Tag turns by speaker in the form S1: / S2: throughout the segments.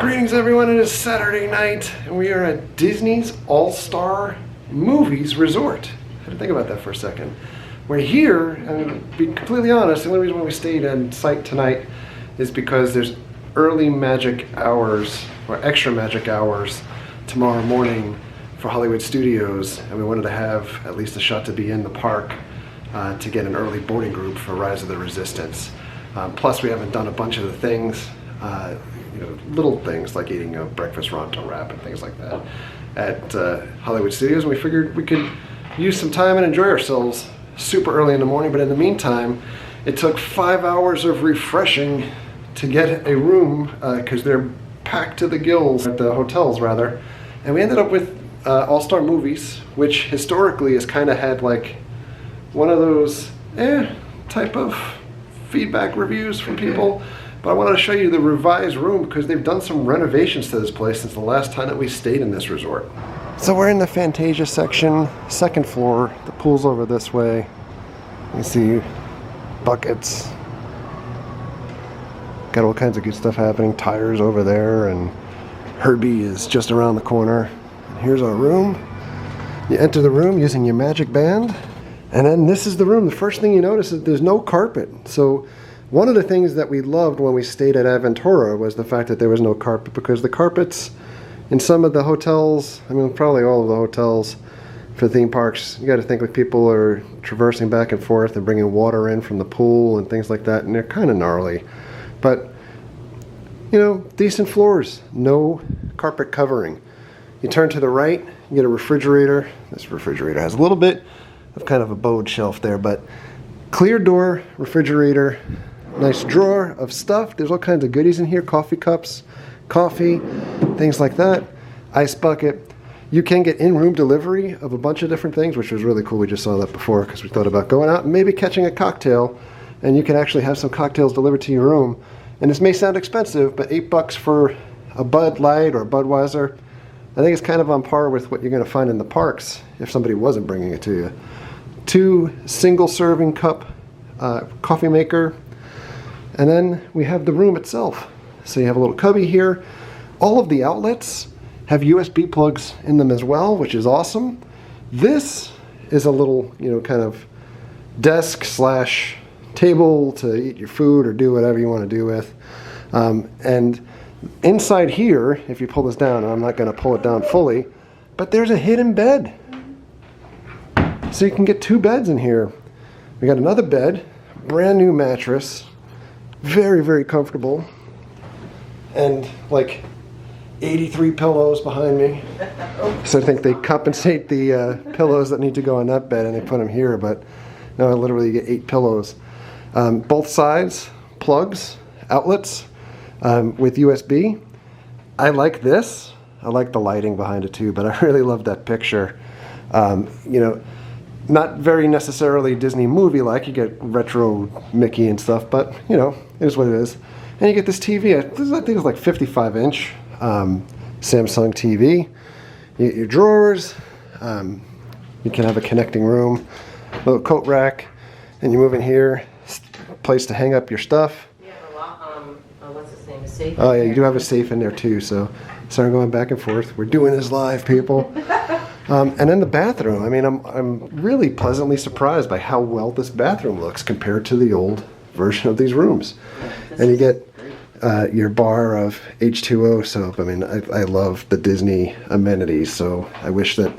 S1: Greetings everyone, it is Saturday night and we are at Disney's All-Star Movies Resort. I had to think about that for a second. We're here, and to be completely honest, the only reason why we stayed on site tonight is because there's early magic hours, or extra magic hours, tomorrow morning for Hollywood Studios, and we wanted to have at least a shot to be in the park to get an early boarding group for Rise of the Resistance. Plus we haven't done a bunch of the things, little things like eating a breakfast Ronto wrap and things like that at Hollywood Studios, and we figured we could use some time and enjoy ourselves super early in the morning. But in the meantime, it took 5 hours of refreshing to get a room because they're packed to the gills at the hotels rather, and we ended up with All-Star Movies, which historically has kind of had like one of those type of feedback reviews from people. But I wanted to show you the revised room because they've done some renovations to this place since the last time that we stayed in this resort. So we're in the Fantasia section, second floor. The pool's over this way. You see buckets. Got all kinds of good stuff happening. Tires over there, and Herbie is just around the corner. And here's our room. You enter the room using your magic band, and then this is the room. The first thing you notice is there's no carpet. So one of the things that we loved when we stayed at Aventura was the fact that there was no carpet, because the carpets in some of the hotels, I mean probably all of the hotels for theme parks, you got to think like people are traversing back and forth and bringing water in from the pool and things like that, and they're kind of gnarly. But decent floors, no carpet covering. You turn to the right, you get a refrigerator. This refrigerator has a little bit of kind of a bowed shelf there, but clear door refrigerator. Nice drawer of stuff. There's all kinds of goodies in here. Coffee cups, coffee, things like that. Ice bucket. You can get in-room delivery of a bunch of different things, which was really cool. We just saw that before because we thought about going out and maybe catching a cocktail, and you can actually have some cocktails delivered to your room. And this may sound expensive, but $8 for a Bud Light or a Budweiser, I think it's kind of on par with what you're going to find in the parks if somebody wasn't bringing it to you. 2 single-serving cup coffee maker. And then we have the room itself. So you have a little cubby here. All of the outlets have USB plugs in them as well, which is awesome. This is a little, kind of desk slash table to eat your food or do whatever you want to do with. And inside here, if you pull this down, and I'm not going to pull it down fully, but there's a hidden bed. So you can get 2 beds in here. We got another bed, brand new mattress, very, very comfortable, and like 83 pillows behind me. So I think they compensate the pillows that need to go on that bed and they put them here, but no, I literally get 8 pillows. Both sides, plugs, outlets with USB. I like this. I like the lighting behind it too, but I really love that picture. Not very necessarily Disney movie-like. You get retro Mickey and stuff, but it is what it is. And you get this TV. I think it's like 55-inch Samsung TV. You get your drawers. You can have a connecting room, little coat rack, and you move in here. Place to hang up your stuff.
S2: You have a lot. What's his name? Safe.
S1: Oh yeah, you do have a safe in there too. So sorry, I'm going back and forth. We're doing this live, people. And then the bathroom. I mean, I'm really pleasantly surprised by how well this bathroom looks compared to the old version of these rooms. And you get your bar of H2O soap. I mean, I love the Disney amenities, so I wish that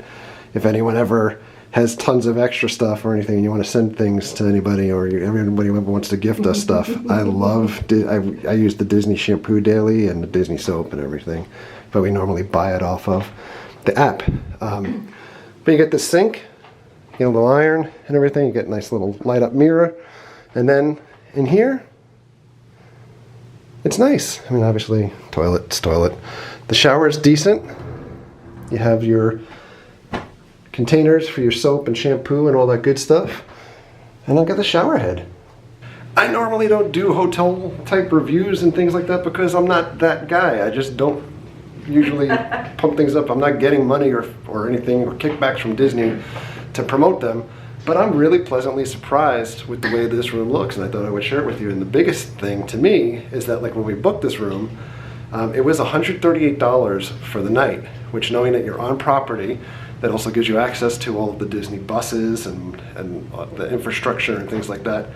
S1: if anyone ever has tons of extra stuff or anything and you want to send things to anybody, or everybody ever wants to gift us stuff, I use the Disney shampoo daily and the Disney soap and everything, but we normally buy it off of the app. But you get the sink, a little iron and everything. You get a nice little light up mirror, and then in here it's nice. I mean, obviously toilet's toilet. The shower is decent. You have your containers for your soap and shampoo and all that good stuff, and then got the shower head. I normally don't do hotel type reviews and things like that because I'm not that guy. I just don't usually pump things up. I'm not getting money or anything or kickbacks from Disney to promote them, but I'm really pleasantly surprised with the way this room looks, and I thought I would share it with you. And the biggest thing to me is that, like, when we booked this room, It was $138 for the night, which, knowing that you're on property, that also gives you access to all of the Disney buses and the infrastructure and things like that.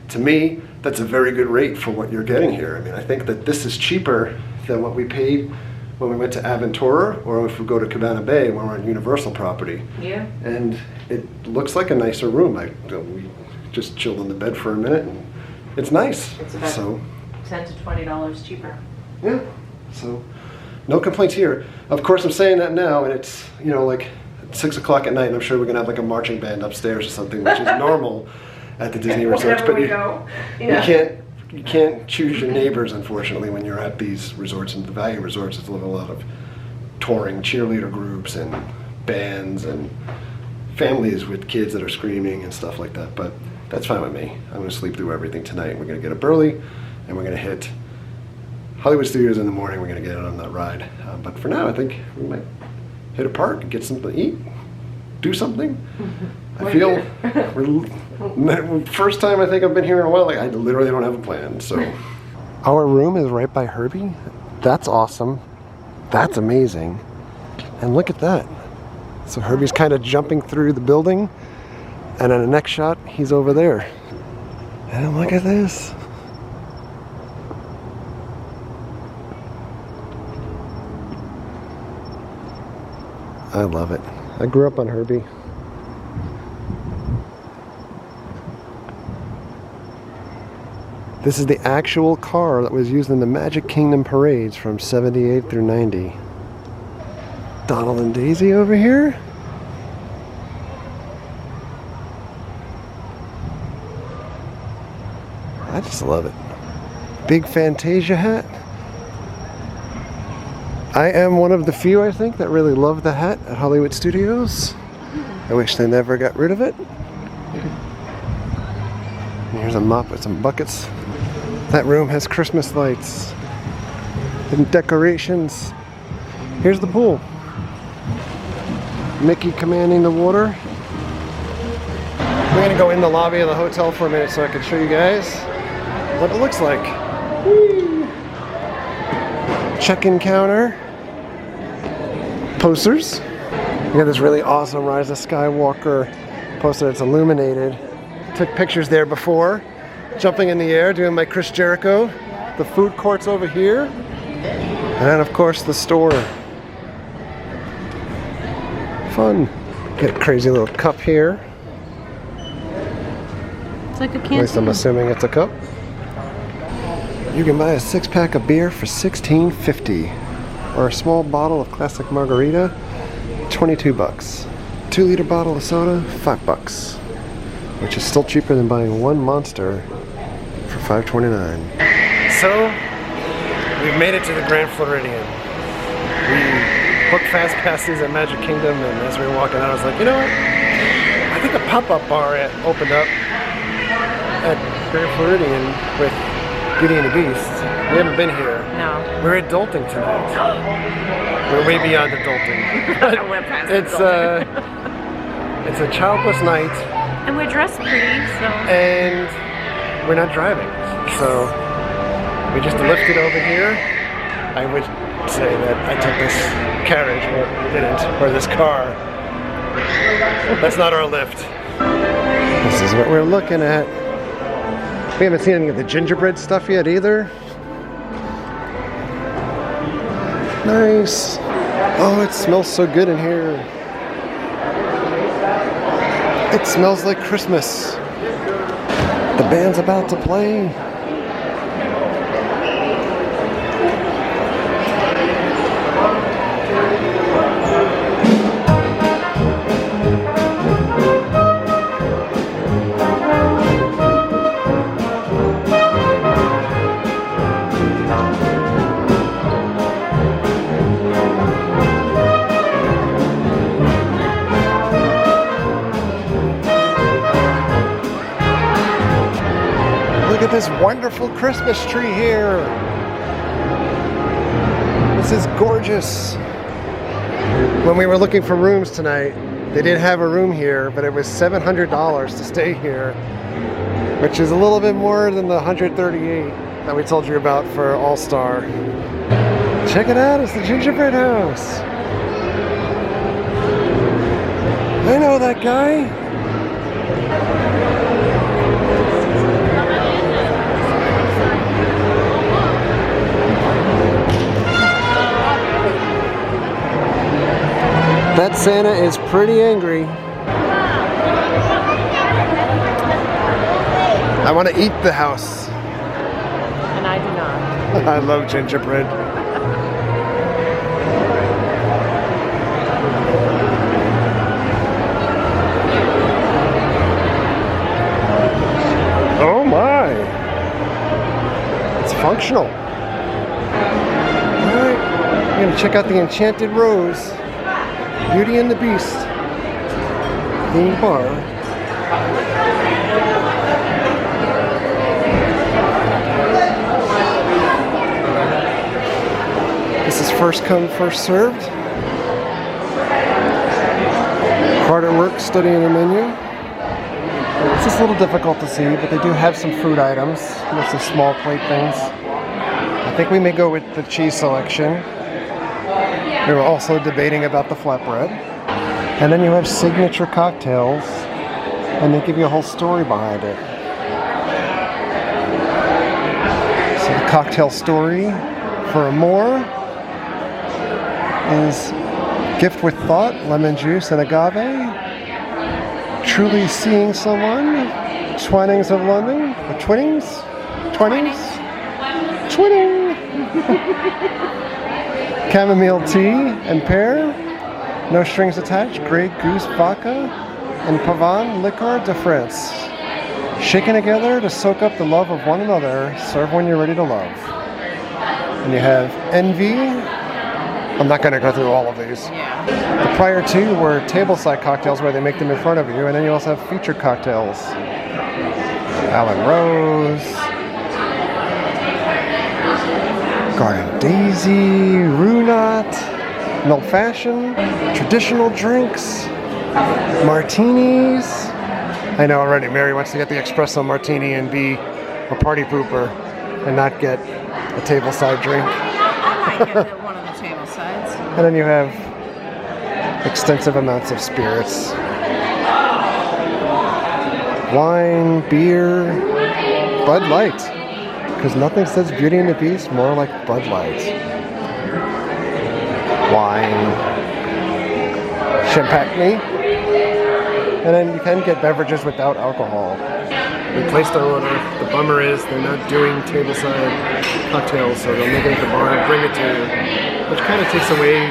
S1: To me, that's a very good rate for what you're getting here. I mean, I think that this is cheaper than what we paid when we went to Aventura, or if we go to Cabana Bay when we're on Universal property.
S2: Yeah.
S1: And it looks like a nicer room. We just chilled in the bed for a minute, and it's nice.
S2: It's about $10 to $20 cheaper.
S1: Yeah. So, no complaints here. Of course, I'm saying that now, and it's, you know, like 6 o'clock at night, and I'm sure we're gonna have like a marching band upstairs or something, which is normal at the Disney resorts. But you can't choose your neighbors, unfortunately, when you're at these resorts. And the value resorts, it's a lot of touring cheerleader groups and bands and families with kids that are screaming and stuff like that. But that's fine with me. I'm gonna sleep through everything tonight. We're gonna get up early, and we're gonna hit Hollywood Studios in the morning. We're gonna get on that ride. But for now, I think we might hit a park, get something to eat, do something. I feel first time I think I've been here in a while. Like, I literally don't have a plan. So our room is right by Herbie. That's awesome. That's amazing. And look at that. So Herbie's kind of jumping through the building, and in the next shot, he's over there. And look at this. I love it. I grew up on Herbie. This is the actual car that was used in the Magic Kingdom parades from 78 through 90. Donald and Daisy over here. I just love it. Big Fantasia hat. I am one of the few, I think, that really love the hat at Hollywood Studios. I wish they never got rid of it. And here's a mop with some buckets. That room has Christmas lights and decorations. Here's the pool. Mickey commanding the water. We're gonna go in the lobby of the hotel for a minute so I can show you guys what it looks like. Whee! Check-in counter. Posters. We got this really awesome Rise of Skywalker poster that's illuminated. Took pictures there before. Jumping in the air, doing my Chris Jericho. The food court's over here. And then, of course, the store. Fun. Get a crazy little cup here.
S2: It's like a
S1: At
S2: canteen.
S1: least I'm assuming it's a cup. You can buy a 6-pack of beer for $16.50. Or a small bottle of classic margarita, $22. 2-liter bottle of soda, $5. Which is still cheaper than buying one Monster for $5.29. So, we've made it to the Grand Floridian. We booked fast passes at Magic Kingdom, and as we were walking out, I was like, you know what? I think a pop-up bar opened up at Grand Floridian with Beauty and the Beast. We haven't been here.
S2: No.
S1: We're adulting tonight. We're way beyond adulting.
S2: We're past
S1: It's a childless night.
S2: And we're dressed pretty, so.
S1: And we're not driving. So we just lifted over here. I would say that I took this carriage, or didn't, or this car. That's not our lift. This is what we're looking at. We haven't seen any of the gingerbread stuff yet either. Nice. Oh, it smells so good in here. It smells like Christmas. The band's about to play. Look at this wonderful Christmas tree here. This is gorgeous. When we were looking for rooms tonight, they didn't have a room here, but it was $700 to stay here, which is a little bit more than the $138 that we told you about for All-Star. Check it out, it's the gingerbread house. I know that guy. That Santa is pretty angry. I want to eat the house.
S2: And I do not.
S1: I love gingerbread. Oh my! It's functional. Alright, I'm gonna check out the Enchanted Rose. Beauty and the Beast themed bar. This is first come, first served. Hard at work studying the menu. It's just a little difficult to see, but they do have some food items, mostly small plate things. I think we may go with the cheese selection. We were also debating about the flatbread. And then you have signature cocktails, and they give you a whole story behind it. So the cocktail story for Amore is Gift with Thought, Lemon Juice, and Agave. Truly Seeing Someone, Twinings of London, or Twinnings? Twinning. Chamomile tea and pear, no strings attached, Grey Goose vodka, and Pavane liqueur de France. Shaken together to soak up the love of one another, serve when you're ready to love. And you have Envy. I'm not going to go through all of these.
S2: Yeah.
S1: The prior two were tableside cocktails where they make them in front of you, and then you also have featured cocktails. Allen Rose, Garden Daisy, Runat, an old fashioned, traditional drinks, martinis. I know already, Mary wants to get the espresso martini and be a party pooper and not get a tableside drink.
S2: I might get one of the table sides.
S1: And then you have extensive amounts of spirits. Wine, beer, Bud Light. Because nothing says Beauty and the Beast more like Bud Light. Wine. Champagne. And then you can get beverages without alcohol. We placed our order. The bummer is they're not doing tableside cocktails, so they'll make it at the bar and bring it to you. Which kind of takes away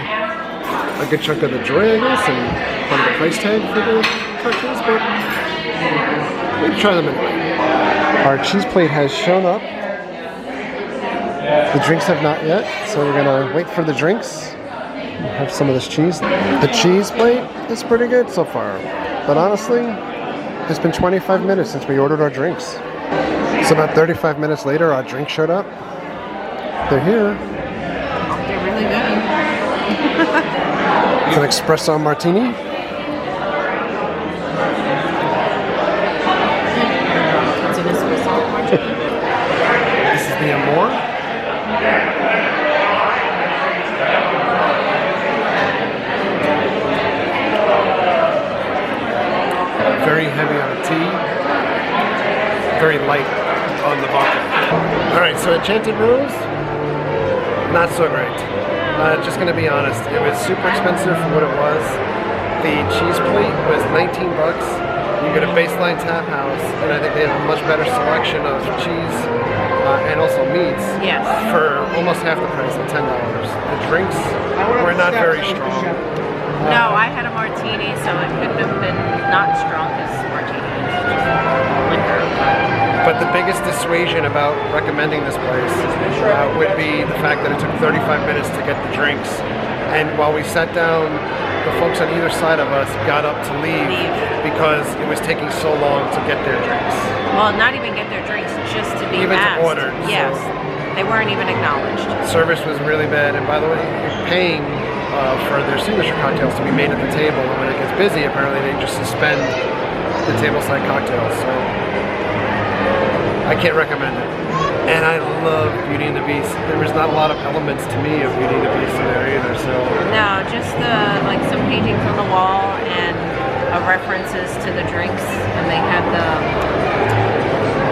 S1: a good chunk of the joy, I guess, and part of the price tag for the cocktails, but we can try them anyway. Our cheese plate has shown up. The drinks have not yet, so we're gonna wait for the drinks. Have some of this cheese. The cheese plate is pretty good so far, but honestly, it's been 25 minutes since we ordered our drinks. So about 35 minutes later, our drinks showed up. They're here.
S2: They're really good.
S1: It's an espresso martini.
S2: It's an espresso martini.
S1: This is the Amore. Very heavy on the tea. Very light on the vodka. Alright, so Enchanted Rose, not so great. Just gonna be honest, it was super expensive for what it was. The cheese plate was 19 bucks. You get a baseline tap house, and I think they have a much better selection of cheese and also meats for almost half the price of $10. The drinks were not very strong.
S2: No, I had a martini, so it couldn't have been not strong as martini. Liquor.
S1: But the biggest dissuasion about recommending this place would be the fact that it took 35 minutes to get the drinks. And while we sat down, the folks on either side of us got up to leave because it was taking so long to get their drinks.
S2: Well, not even get their drinks, just to be
S1: Even
S2: asked.
S1: to order.
S2: Yes.
S1: So
S2: They weren't even acknowledged.
S1: service was really bad. And by the way, you're paying for their signature cocktails to be made at the table. And when it gets busy, apparently they just suspend the tableside cocktails. So I can't recommend it. And I love Beauty and the Beast. There was not a lot of elements to me of Beauty and the Beast in there either, so.
S2: No, just like some paintings on the wall and references to the drinks, and they had the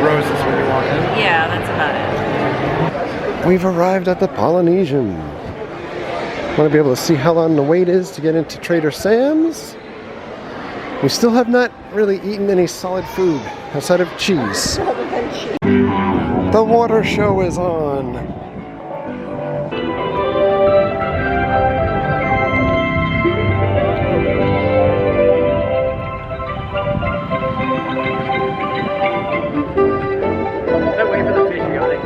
S1: roses when you walk in.
S2: Yeah, that's about it.
S1: We've arrived at the Polynesian. Want to be able to see how long the wait is to get into Trader Sam's. We still have not really eaten any solid food outside of cheese. The water show is on. Wait for the patriotic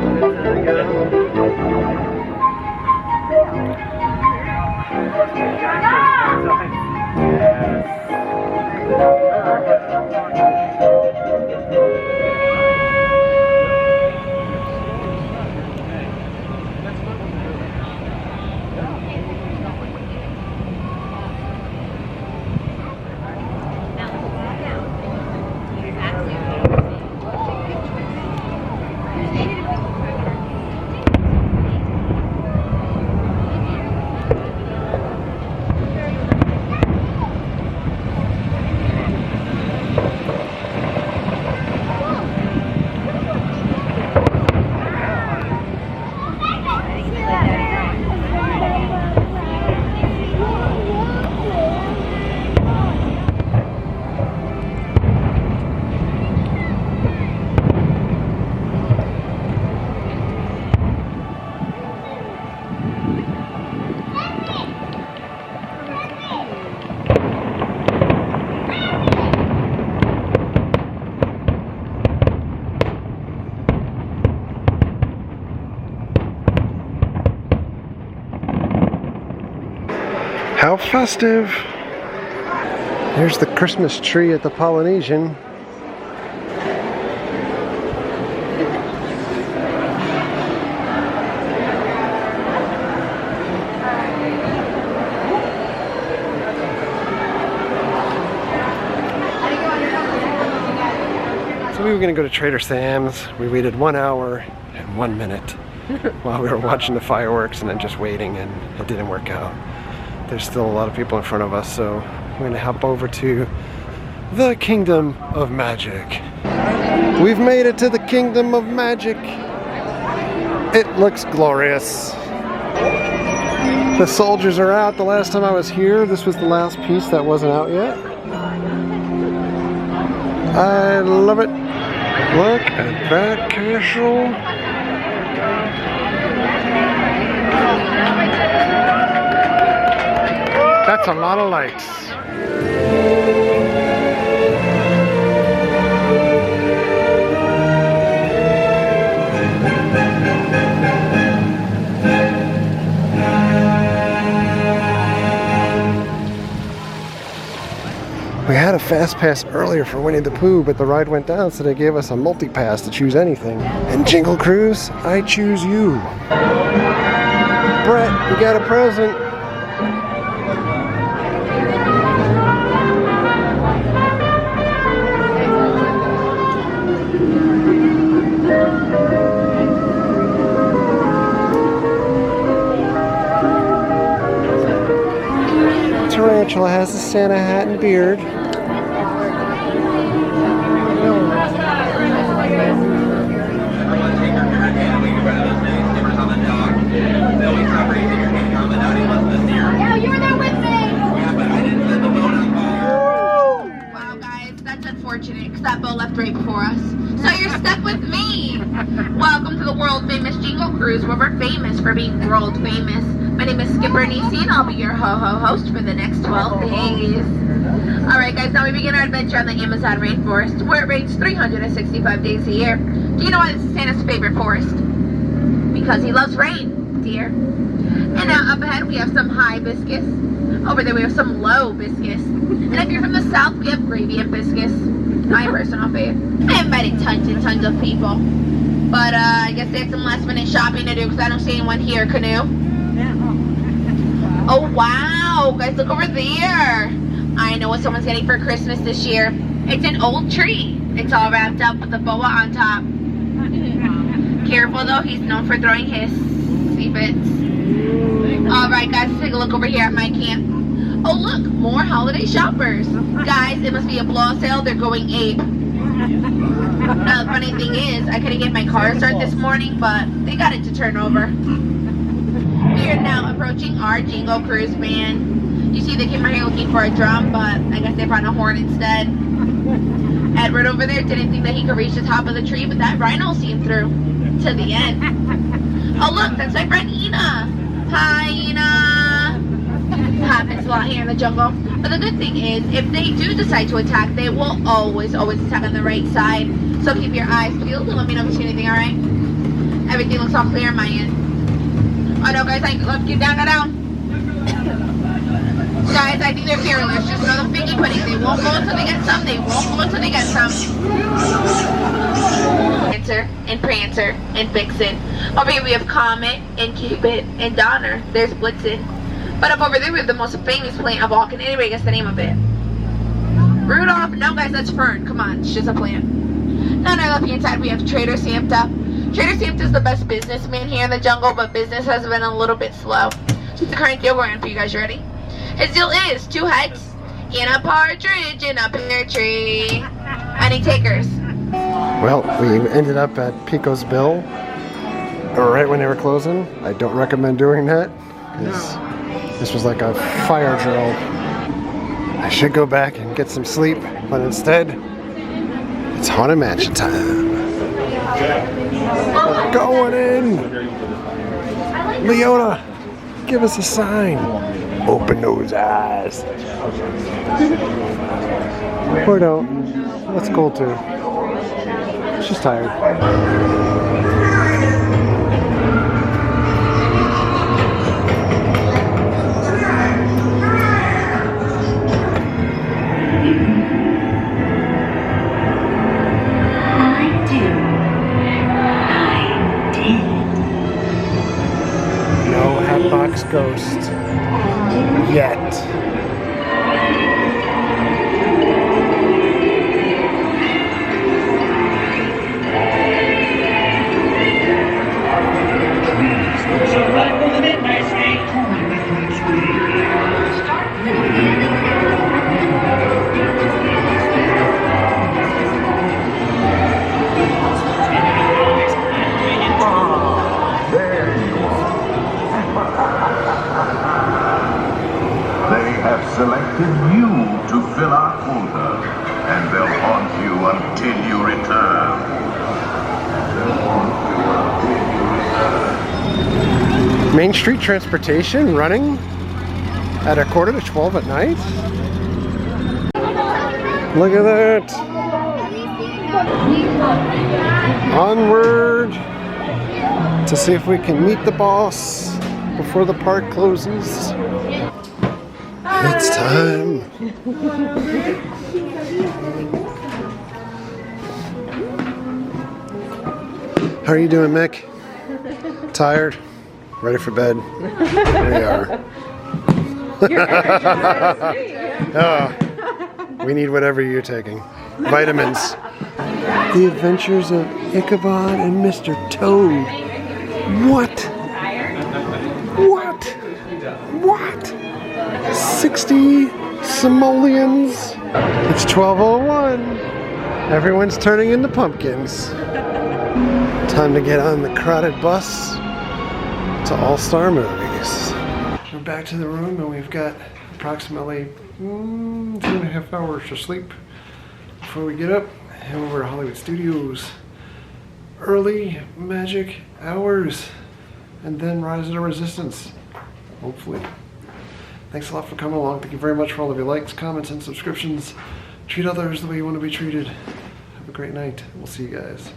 S1: How festive! There's the Christmas tree at the Polynesian. So we were going to go to Trader Sam's. We waited 1 hour and 1 minute while we were watching the fireworks and then just waiting, and it didn't work out. There's still a lot of people in front of us, so we're going to hop over to the Kingdom of Magic. We've made it to the Kingdom of Magic. It looks glorious. The soldiers are out. The last time I was here, this was the last piece that wasn't out yet. I love it. Look at that castle. That's a lot of lights. We had a fast pass earlier for Winnie the Pooh, but the ride went down, so they gave us a multi-pass to choose anything. And Jingle Cruise, I choose you. Brett, you got a present. Tarantula has a Santa hat and beard.
S3: Yeah, you were there with me! Wow, guys, that's unfortunate because that boat left right before us. So you're stuck with me! Welcome to the world famous Jingle Cruise, where we're famous for being world famous. My name is Skipper Nisi, and I'll be your ho-ho-host for the next 12 days. Alright guys, now we begin our adventure on the Amazon rainforest, where it rains 365 days a year. Do you know why this is Santa's favorite forest? Because he loves rain, dear. And now up ahead we have some hibiscus. Over there we have some low biscuits. And if you're from the south, we have gravy and biscuits. My personal favorite. I invited tons and tons of people. But I guess they have some last minute shopping to do because I don't see anyone here. Canoe? Oh wow, guys, look over there. I know what someone's getting for Christmas this year. It's an old tree. It's all wrapped up with a boa on top. Careful though, he's known for throwing his. See if it's... Alright guys, let's take a look over here at my camp. Oh look, more holiday shoppers. Guys, it must be a blowout sale, they're going ape. Now the funny thing is, I couldn't get my car started this morning, but they got it to turn over. We are now approaching our Jingle Cruise van. You see they came out here looking for a drum, but I guess they found a horn instead. Edward over there didn't think that he could reach the top of the tree, but that rhino seen through to the end. Oh look, that's my friend Ina. Hi Ina. Happens a lot here in the jungle. But the good thing is, if they do decide to attack, they will always attack on the right side. So keep your eyes peeled and let me know if you see anything, alright? Everything looks all clear on my end. Oh no guys, let's get down, go down. Guys, I think they're fearless. Just know the figgy pudding. They won't go until they get some. They won't go until they get some. Prancer and Prancer and Vixen. Over here we have Comet and Cupid and Donner. There's Blitzen. But up over there we have the most famous plant of all. Can anybody guess the name of it? Rudolph? No guys, that's Fern. Come on, it's just a plant. Now on our left hand side we have Trader Santa. Trader Santa is the best businessman here in the jungle, but business has been a little bit slow. So the current deal we're in for you guys. You ready? His deal is 2 heads in a partridge in a pear tree. Any takers?
S1: Well, we ended up at Pico's Bill right when they were closing. I don't recommend doing that, because this was like a fire drill. I should go back and get some sleep, but instead, it's Haunted Mansion time. We're going in! Leona, give us a sign. Open those eyes. Or don't. That's cool too. She's tired. No Hatbox Ghost. Yet.
S4: Selected you to fill our quota, and they'll haunt you until you return.
S1: Main Street Transportation running at 11:45 at night? Look at that! Onward to see if we can meet the boss before the park closes. It's time. How are you doing, Mick? Tired? Ready for bed? Here we are. Oh, we need whatever you're taking. Vitamins. The Adventures of Ichabod and Mr. Toad. What? What? What? 60 simoleons. It's 12:01. Everyone's turning into pumpkins. Time to get on the crowded bus to All-Star Movies. We're back to the room and we've got approximately 2.5 hours to sleep before we get up and head over to Hollywood Studios. Early magic hours and then Rise of the Resistance. Hopefully. Thanks a lot for coming along. Thank you very much for all of your likes, comments, and subscriptions. Treat others the way you want to be treated. Have a great night. We'll see you guys.